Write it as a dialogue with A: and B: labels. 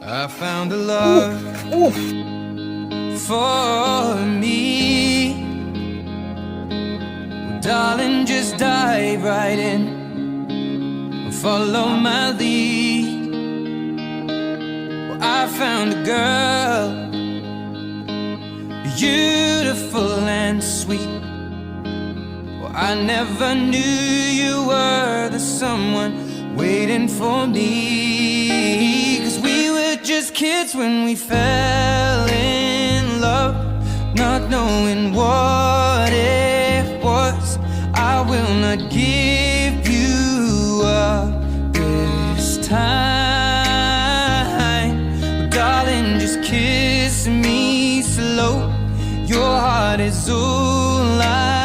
A: I found a love for me. Well, darling, just dive right in, follow my lead. Well, I found a girl, beautiful and sweet. Well, I never knew you were the someone waiting for me. 'Cause we were just kids when we fell in love, not knowing what it was. I will not give you up this time. Darling, just kiss me slow. Your heart is all I